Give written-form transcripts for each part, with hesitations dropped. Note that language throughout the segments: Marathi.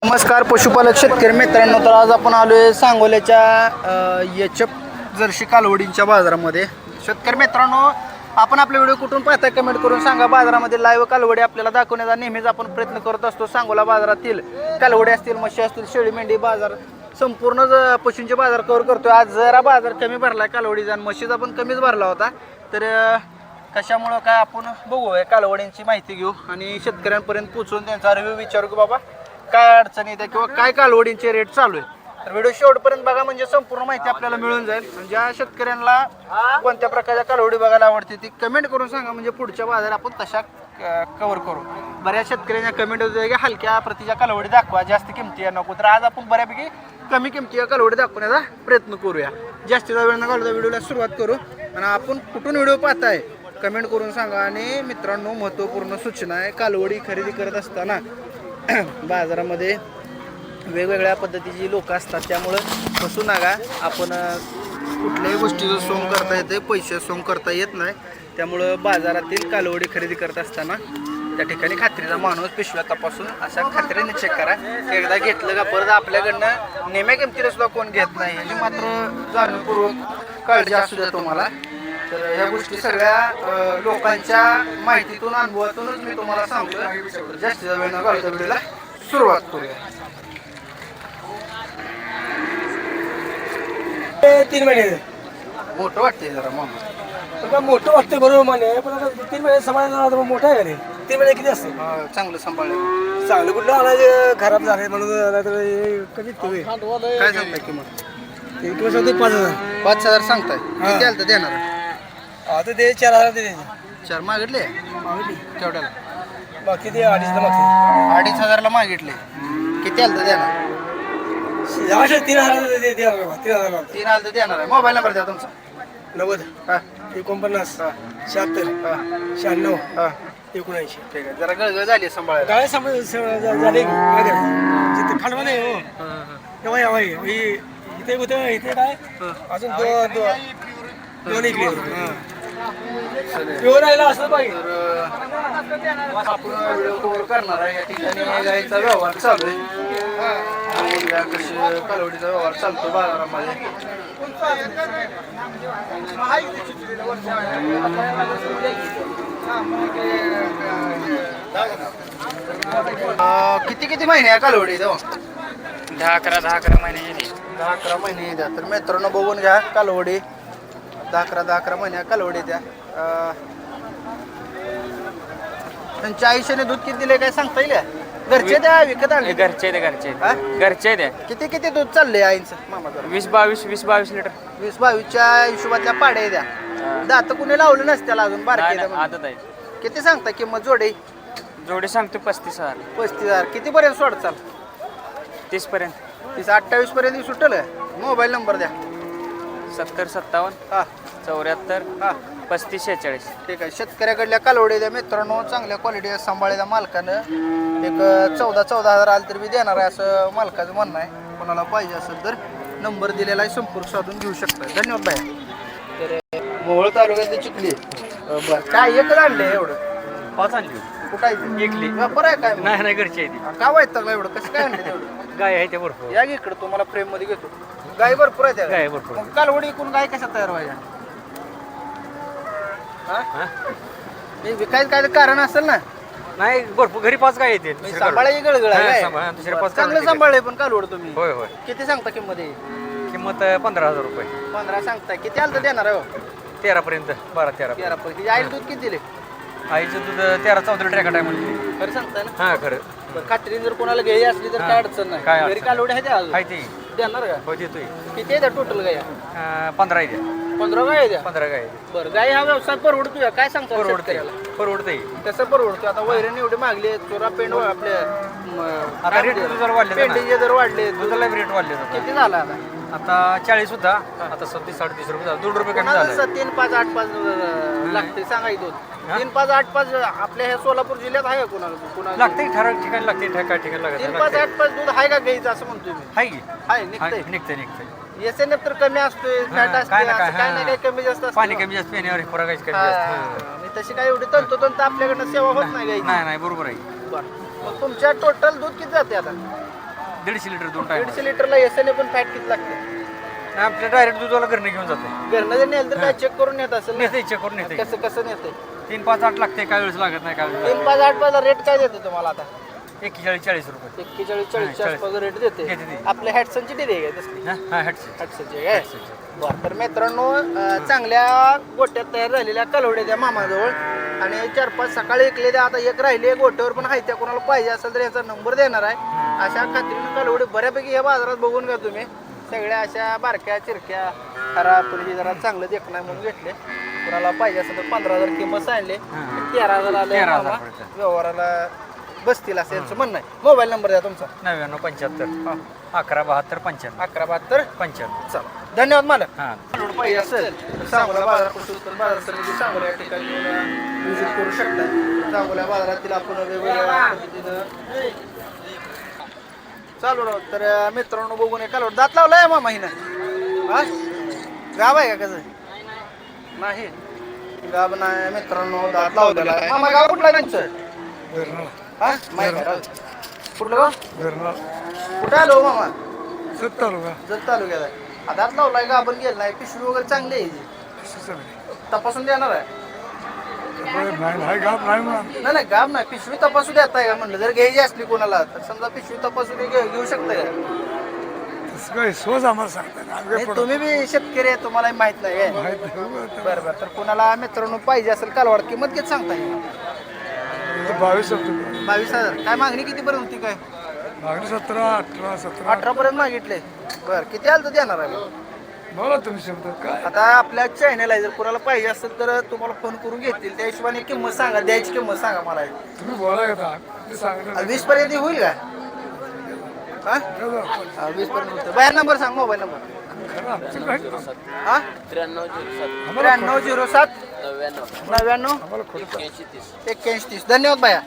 नमस्कार पशुपालक शेतकरी मित्रांनो, तर आज आपण आलोय सांगोल्याच्या एचएफ जर्सी कालवडींच्या बाजारामध्ये. शेतकरी मित्रांनो, आपण आपले व्हिडिओ कुठून पाहताय कमेंट करून सांगा. बाजारामध्ये लाईव्ह कालवडी आपल्याला दाखवण्याचा नेहमीच आपण प्रयत्न करत असतो. सांगोला बाजारातील कालवडी असतील, म्हशी असतील, शेळी मेंढी बाजार संपूर्ण पशूंचे बाजार कव्हर करतोय. आज जरा बाजार कमी भरला कालवडीचा आणि म्हशीचा पण कमीच भरला होता. तर कशामुळं काय आपण बघू, कालवडींची माहिती घेऊ आणि शेतकऱ्यांपर्यंत पोहोचून त्यांचा रिव्ह्यू विचारू की बाबा काय अडचणी येते किंवा काय कालवडींचे रेट चालू आहे. तर व्हिडिओ शेवटपर्यंत बघा, म्हणजे संपूर्ण माहिती आपल्याला मिळून जाईल. ज्या शेतकऱ्यांना कोणत्या प्रकारच्या कालवडी बघायला आवडते ती कमेंट करून सांगा, म्हणजे पुढच्या बाजार आपण तशा कव्हर करू. बऱ्याच शेतकऱ्यांच्या कमेंट होते की हलक्या प्रतीच्या कालवडी दाखवा, जास्त किमती नको. तर आज आपण बऱ्यापैकी कमी किमतीच्या कालवडी दाखवण्याचा प्रयत्न करूया. जास्तीचा वेळ न घालता व्हिडिओला सुरुवात करू आणि आपण कुठून व्हिडिओ पाहताय कमेंट करून सांगा. आणि मित्रांनो, महत्त्वपूर्ण सूचना आहे, कालवडी खरेदी करत असताना बाजारामध्ये वेगवेगळ्या पद्धतीची लोक असतात, त्यामुळं फसू नका. आपण कुठल्याही गोष्टीचं सोंग करता येते, पैसे सोंग करता येत नाही. त्यामुळं बाजारातील कालवडी खरेदी करत असताना त्या ठिकाणी खात्रीचा माणूस पिशव्या तपासून अशा खात्रीने चेक करा. एकदा घेतलं का परत आपल्याकडनं नेम्या किमतीला सुद्धा कोण घेत नाही, याची मात्र जाणीवपूर्वक काळजी असू द्या तुम्हाला. तर ह्या गोष्टी सगळ्या लोकांच्या माहितीतून, अनुभवातूनच मी तुम्हाला सांगतो. जास्तीचा वेळ न घालता व्हिडिओला सुरुवात करूया. 3 महिने मोठं वाटतंय जरा मामा. मोठं वाटतंय बरोबर माने, पण आता 3 महिने सांभाळायला मोठं आहे का रे? 3 महिने किती असते? चांगलं सांभाळलं. चांगलं कुठलं आणायचे खराब झाले म्हणून कधी तुम्ही काय सांगताय किंमत? किंवा सांगतो 5,000. 5,000 सांगताय, किती आलं तर देणार? आता ते 4,000 ते 4 मागितले केवढ्याला? बाकी ते 2,500 मागते. 2,500ला मागितले, किती आलं तर देणार? 3,000 ते 3,000 3 आलं तर देणार आहे. मोबाईल नंबर द्या तुमचा. 90 हां 49 हां 76 हां 96 हां 79. ठीक आहे. जरा गळगळ झाली सांभाळायला. काय झाले काय करायचं? जिथे फाडवा नाही हो. तेव्हा यावा इथे होतं, इथे काय अजून दोन इकडे प्युअर राहिला असलं पाहिजे. तर आपण व्हिडिओ कव्हर करणार आहे. या ठिकाणी गाईचा व्यवहार चालू आहे. कशी कालवडीचा व्यवहार चालतो बाजारामध्ये. किती किती महिने आहे कालवडी? 10-11 महिने येते. 10-11 महिने द्या. तर मित्रांनो, बघून घ्या कालवडी. 10-11 महिन्या कालवडी द्या. त्यांच्या आयुष्याने दूध किती दिले काय सांगता येईल? घरचे द्या विकत आणले? घरचे द्या. किती किती दूध चाललंय आईचं मामा? 20-22 लिटर. 20-22च्या हिशोबातल्या पाड्या द्या. दात कुणी लावलं नसत्याला अजून, बारके आदत आहे. किती सांगता किंमत जोडी? जोडी सांगतो 35,000. 35,000. किती पर्यंत सोडचाल? 30 पर्यंत. 30-28 पर्यंत सुटल. मोबाईल नंबर द्या. 70-57 हा 74 हा 35-46. ठीक आहे. शेतकऱ्याकडल्या कालवडी द्या मित्रांनो, चांगल्या क्वालिटी सांभाळल्या मालकानं. एक 14,000 आलं तर मी देणार आहे असं मालकाचं म्हणणं आहे. कोणाला पाहिजे असेल तर नंबर दिलेला आहे, संपर्क साधून घेऊ शकता. धन्यवाद बाय. तर मोहोळ तालुक्यात चिखली. बरं, काय एकच आणले एवढं? 5 आणली. कुठं आहे? एकली. व्यापार आहे काय? नाही घरची आहे काय व्हायचं एवढं? कसं काय आणलं तेवढं? गाय आहे त्या भरपूर. या इकडं तुम्हाला फ्रेम मध्ये घेतो. गाय भरपूर आहे त्या. गाय भरपूर. मग कालवडी इकून गाय कशा तयार व्हायच्या? हे विकायचं काय कारण असेल ना? नाही भरपूर, घरी 5 गाय येते. सांभाळायची गळगळ आहे. दुसऱ्या 5 चांगलं सांभाळलंय पण कालवड तुम्ही. होय. किती सांगता किंमत? किंमत 15,000 रुपये. 15 सांगताय. किती आलं तर देणार आहे? 13 पर्यंत. 12-13. 13 पर्यंत. आईला दूध किती दिले? आईचं दूध 13-14 लिटर एका टायमाला. खरं सांगताय ना? हा खरं. खात्रीने जर कोणाला घ्यायची असली तर काय अडचण नाही. काय घरी कालवडी आहे त्या अजून? आहे ते. देणार का? हो देतोय. किती आहे त्या टोटल गाय? 15 द्या. 15 गाय द्या. 15 गाय. बरं, गाय हा व्यवसाय परवडतोय काय सांगतो? परवडतंय. कसं परवडतो? आता वैरण एवढे मागले, चोरा पेंड आपले आता रेट जर वाढले, पेंडीचे दर वाढले, दुधाला रेट वाढले. किती झाला आता? आता 40 सुद्धा, आता 37-38 रुपये झालं. 2 रुपये कमी झालं. 3, 5, 8, 5 लागते सांगाय दूध. 3, 5, 8, 5 आपल्या ह्या सोलापूर जिल्ह्यात आहे का कुणाला? लागते ठराविक ठिकाणी लागते, काय ठिकाणी लागते. 3, 5, 8, 5 दूध आहे का घ्यायचं असं म्हणतोय मी? आहे की? आहे निघतंय. निघतंय. एसएनएफ तर कमी असतोय, फॅट असते, काय नाही काय कमी जास्त असतं. पाणी कमी जास्त पिण्यावर खुराकायची कमी जास्त. तशी काय एवढी तंतोतंत आपल्याकडनं सेवा होत नाही गायची. नाही बरोबर आहे. बरं, मग तुमच्या टोटल दूध किती जाते आता? 150 लिटर 2 टाइम 150 लिटरला एसएने पण फॅट किती लागते आपल्या डायरेक्ट दुधाला घरने घेऊन जाते घरनं जर नेलं तर काय चेक करून येत असेल ना? नेते चेक करून नेते कसं कसं नेते 3-5-8 लागते काय वेळेस लागत नाही काय वेळेस 3-5-8 रेट काय देते तुम्हाला आता 41-40 रुपये 41-40 आसपास रेट देते देते ती. आपल्या हॅटसनची डिरे आहे तसली हा हॅटची हॅटसनची काय बरं तर मित्रांनो चांगल्या गोट्यात तयार झालेल्या कालवड्या द्या मामाजवळ आणि 4-5 सकाळी ऐकले द्या आता एक राहिले गोट्यावर पण आहे त्या कोणाला पाहिजे असेल तर याचा नंबर देणार आहे अशा खात्रीनं कालवडी बऱ्यापैकी या बाजारात बघून घ्या तुम्ही सगळ्या अशा बारक्या चिरक्या खराब पण जरा चांगलं देखणं म्हणून घेतले कोणाला पाहिजे असेल तर 15,000 किंमत सांगले 13,000 आले 13,000 मामा. पर्यंत. व्यवहाराला बसतील असं यांचं म्हणणं आहे मोबाईल नंबर द्या तुमचा 99-75 11-72-95 11-72-95 चला धन्यवाद मला हां पाहिजे असेल तर सांगोला बाजारापासून तर बाजार समिती सांगोला या ठिकाणी व्हिजिट करू शकता सांगोला बाजारातील आपण वेगवेगळ्या पद्धतीनं चालू राहू तर मित्रांनो बघून एका दात लावलाय मामा हिनं हा गाव आहे का कसं नाही गाव नाही मित्रांनो दात लावलेला आहे मामा गाव कुठला आहे तुमचं हा माहिती आहे, राहू दे. कुठलं गाव कुठं आलो मामा जत तालुक्यात आहे दात लावलाय का आपण गेलं नाही पिशवी वगैरे चांगली आहे हिची. तपासून देणार आहे नाही नाही गाब नाही पिशवी तपासू देताय का म्हणलं जर घ्यायची असली कोणाला तर समजा पिशवी तपासून घेऊ शकताय का नाही, तुम्ही बी शेतकरी आहे तुम्हाला माहित नाही काय बरं बरं तर कोणाला मित्रांनो पाहिजे असेल कालवाड किंमत किती सांगताय 22,000 काय मागणी किती पर्यंत होती काय 18 पर्यंत मागितले बरं किती आलं तर देणार आहे बोला तुम्ही शब्द काय आता आपल्या चॅनल आहे जर कोणाला पाहिजे असेल तर तुम्हाला फोन करून घेतील त्या हिशोबाने किंमत सांगा द्यायची किंमत सांगा मला तुम्ही बोला का 20 पर्यंत होईल का हा 20 पर्यंत होतं बाहेर नंबर सांग मोबाईल नंबर हा 9307 99 8130 धन्यवाद बाया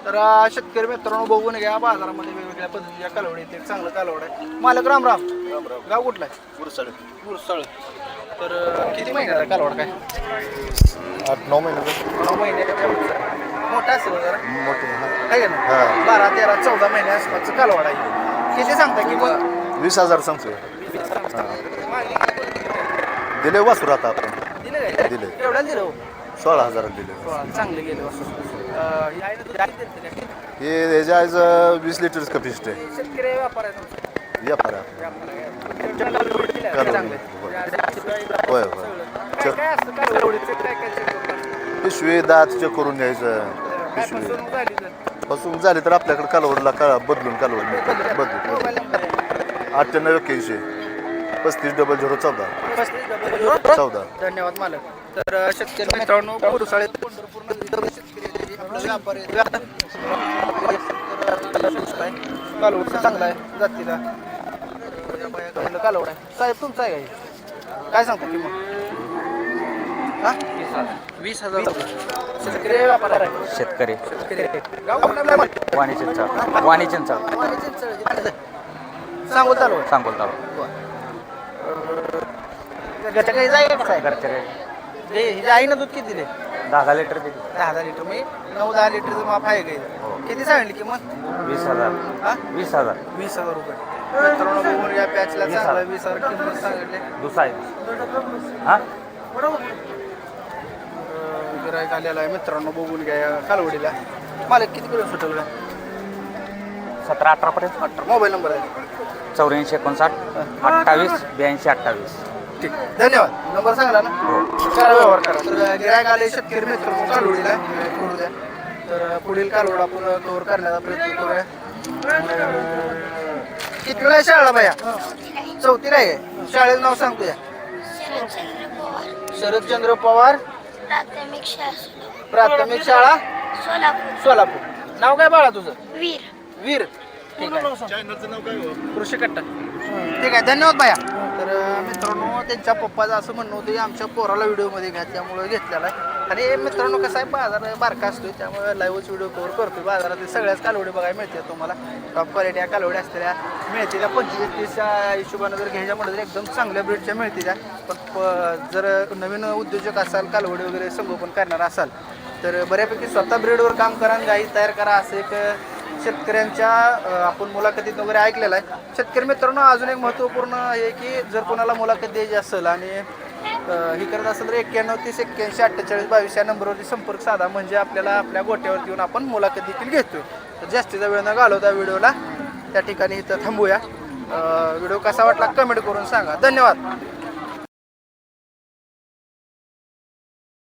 तर शेतकरी मित्रांनो बघून घ्या बाजारामध्ये वेगवेगळ्या पद्धतीच्या कालवड येते चांगलं कालवड आहे मालक राम राम गाव कुठला आहे गुरसळ तर किती महिन्याचा कालवड काय 8-9 महिने 9 महिन्याच्या मोठा असेल जरा मोठे आहे का ना 12, 13, 14 महिने आसपासचं कालवड आहे किती सांगता की 20,000 सांगतोय दिले वासरू आता आपण दिले काय दिले. एवढ्याला दिलं हो? 16,000 दिले चांगले गेले हे ह्याच्या आज 20 लिटर कपिस्ट आहे शेतकरी व्यापार आहे तुमचा या फार होय होय काय काय असतं कालवडीचं काय काय check करतात? पिशवी दात चेक करून घ्यायचं काय पिशवी फसवणूक झाली तर? फसवून झाली तर आपल्याकडे कालवडला बदलून कालवड मिळतं बदलून मोबाईल नंबर आहे. 98-81 350014 14 धन्यवाद मालक तर शेतकरी मित्रांनो पुरुषाळेत पंढरपूर शेतकरी आपलं व्यापारी कालवड चांगला आहे जातीला कालवड आहे साहेब तुमचा आहे काय सांगता किंमत हा 20,000 शेतकरी व्यापार आहे शेतकरी शेतकरी गाव कुठलं आहे? वाणी चिंचाळ वाणी चिंचाळ वाणी चिंचळ. सांगू चालू आहे. सांगोल तालुका घरच्या काही जाय का साहेब घरच्या हिचे आईनं दूध किती दिले 10 लिटर दिली 10 लिटर म्हणजे 9-10 लिटरचं माप आहे काही किती सांगली किंमत 20,000 हा 20,000 20,000 रुपये मित्रांनो बघून या पॅचला चांगला 20,000 किंमत सांगितले दुसरा आहे हां गिरायक आलेला आहे मित्रांनो बघून घ्या या कालवडीला मला किती किलो सुटेल का 17-18 पर्यंत मोबाईल नंबर आहे 84-59 28-82-28 ठीक धन्यवाद नंबर सांगला ना करा व्यवहार करा तर गिरायक आले शेतकरी मित्रांनो कालवडीला करू द्या तर पुढील कालवड आपण कव्हर करण्याचा प्रयत्न करूया किती वेळा आहे शाळा बाया चौथीला आहे शाळेचं नाव सांगतो या शरदचंद्र पवार प्राथमिक शाळा सोलापूर नाव काय बाळा तुझं वीर ठीक आहे कृषी कट्टा ठीक आहे धन्यवाद बाया तर मित्रांनो त्यांच्या पप्पाचं असं म्हणणं होतं की आमच्या पोराला व्हिडिओमध्ये घ्या त्यामुळे घेतलेला आहे आणि मित्रांनो कसं आहे बाजार बारका असतोय त्यामुळे लाईव्हच व्हिडिओ कव्हर करतोय बाजारातील सगळ्याच कालवडी बघायला मिळते तुम्हाला टॉप क्वालिटी कालवडी असलेल्या मिळते त्या 25-30च्या हिशोबानं जर घ्यायच्या म्हणलं तर एकदम चांगल्या ब्रीडच्या मिळते त्या पण जर नवीन उद्योजक असाल कालवडी वगैरे संगोपन करणार असाल तर बऱ्यापैकी स्वतः ब्रीडवर काम करा आणि गाई तयार करा असं एक शेतकऱ्यांच्या आपण मुलाखतीत वगैरे ऐकलेलं आहे. शेतकरी मित्रांनो, अजून एक महत्त्वपूर्ण आहे की जर कोणाला मुलाखत द्यायची असेल आणि ही करत असेल तर 91 30 81 48 22 या नंबरवरती संपर्क साधा. म्हणजे आपल्याला आपल्या गोट्यावरती येऊन आपण मुलाखत देखील घेतो. तर जास्तीचा वेळ न घालवता व्हिडिओला त्या ठिकाणी इथं थांबूया. व्हिडिओ कसा वाटला कमेंट करून सांगा. धन्यवाद.